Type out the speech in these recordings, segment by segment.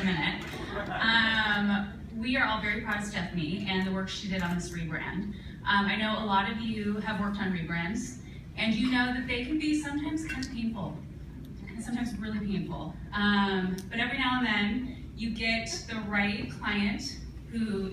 a minute. We are all very proud of Stephanie and the work she did on this rebrand. I know a lot of you have worked on rebrands, and you know that they can be sometimes kind of painful, and sometimes really painful. But every now and then, you get the right client who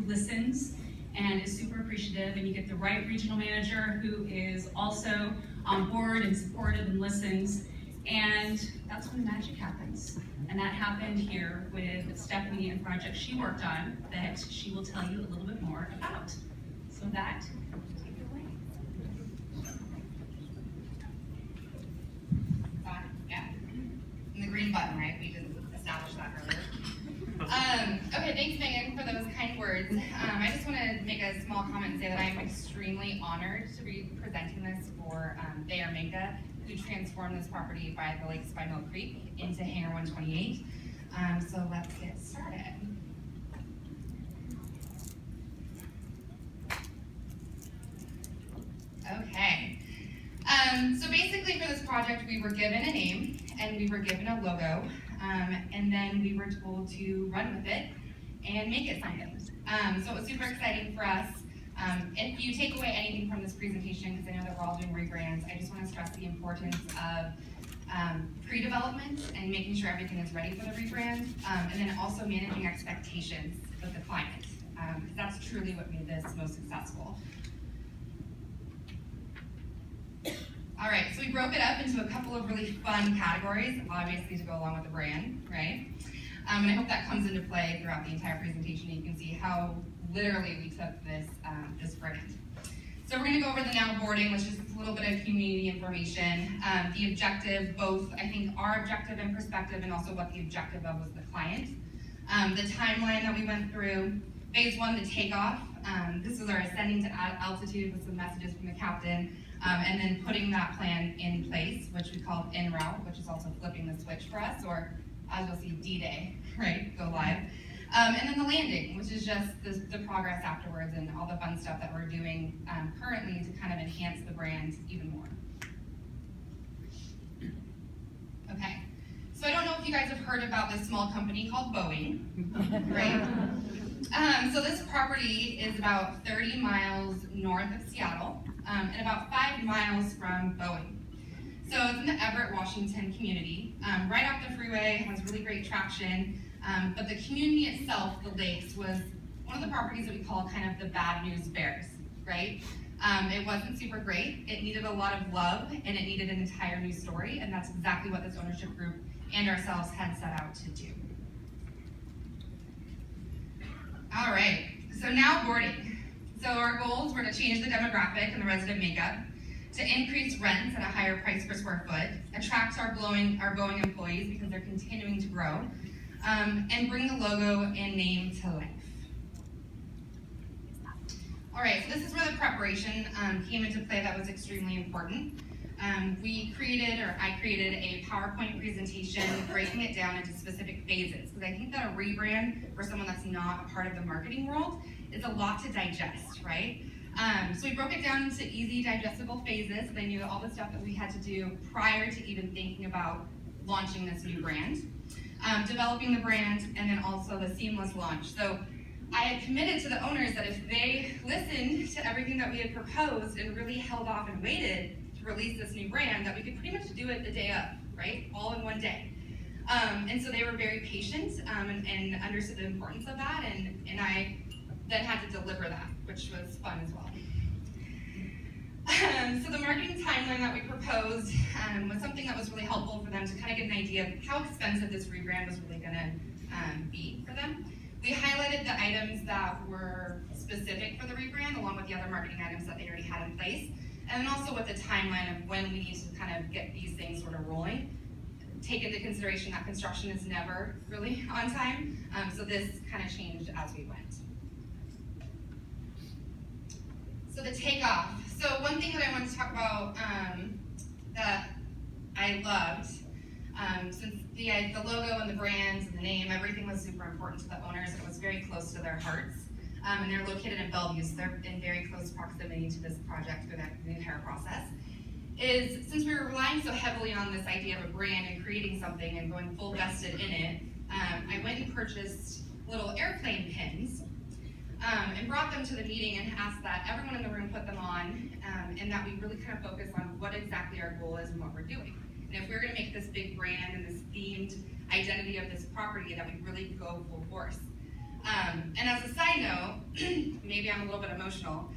listens and is super appreciative, and you get the right regional manager who is also on board and supportive and listens, and that's when the magic happens. And that happened here with Stephanie and projects she worked on that she will tell you a little bit more about. So that, take it away. Yeah, and the green button, right? We just established that earlier. Okay, thanks Megan for those kind words. I just want to make a small comment and say that I am extremely honored to be presenting this for Bayer Minka, who transformed this property by the lakes by Mill Creek into Hangar 128. So let's get started. Okay. So basically for this project, we were given a name and we were given a logo, and then we were told to run with it and make it something. So it was super exciting for us. If you take away anything from this presentation, because I know that we're all doing rebrands, I just want to stress the importance of pre-development and making sure everything is ready for the rebrand, and then also managing expectations with the client, because that's truly what made this most successful. All right, so we broke it up into a couple of really fun categories, obviously to go along with the brand, right? And I hope that comes into play throughout the entire presentation. You can see how literally we took this, this brand. So we're gonna go over the now boarding, which is a little bit of community information. The objective, both I think our objective and perspective, and also what the objective of was the client. The timeline that we went through. Phase 1, the takeoff. This was our ascending to altitude with some messages from the captain. And then putting that plan in place, which we called en route, which is also flipping the switch for us, or as you'll see, D-Day, right, go live. And then the landing, which is just the progress afterwards and all the fun stuff that we're doing currently to kind of enhance the brand even more. Okay, so I don't know if you guys have heard about this small company called Boeing, right? So this property is about 30 miles north of Seattle, and about 5 miles from Boeing. So it's in the Everett, Washington community, right off the freeway, has really great traction, but the community itself, the lakes, was one of the properties that we call kind of the bad news bears, right? It wasn't super great, it needed a lot of love, and it needed an entire new story, and that's exactly what this ownership group and ourselves had set out to do. All right, so now boarding. So our goals were to change the demographic and the resident makeup, to increase rents at a higher price per square foot, attract our Boeing employees because they're continuing to grow, and bring the logo and name to life. All right, so this is where the preparation came into play that was extremely important. I created a PowerPoint presentation breaking it down into specific phases, because I think that a rebrand for someone that's not a part of the marketing world is a lot to digest, right? So we broke it down into easy digestible phases. They knew all the stuff that we had to do prior to even thinking about launching this new brand, developing the brand, and then also the seamless launch. So I had committed to the owners that if they listened to everything that we had proposed and really held off and waited to release this new brand, that we could pretty much do it the day of, right? All in one day. And so they were very patient and understood the importance of that, and I then had to deliver that, which was fun as well. So the marketing timeline that we proposed was something that was really helpful for them to kind of get an idea of how expensive this rebrand was really going to be for them. We highlighted the items that were specific for the rebrand, along with the other marketing items that they already had in place, and then also with the timeline of when we need to kind of get these things sort of rolling. Take into consideration that construction is never really on time, so this kind of changed as we went. So the takeoff. So one thing that I wanted to talk about that I loved, since the logo and the brands and the name, everything was super important to the owners. It was very close to their hearts. And they're located in Bellevue, so they're in very close proximity to this project through the entire process. Is since we were relying so heavily on this idea of a brand and creating something and going full vested in it, I went purchased little airplane pins and brought them to the meeting and asked that everyone in the room put them on, and that we really kind of focus on what exactly our goal is and what we're doing. And if we're gonna make this big brand and this themed identity of this property, that we really go full force. And as a side note, maybe I'm a little bit emotional,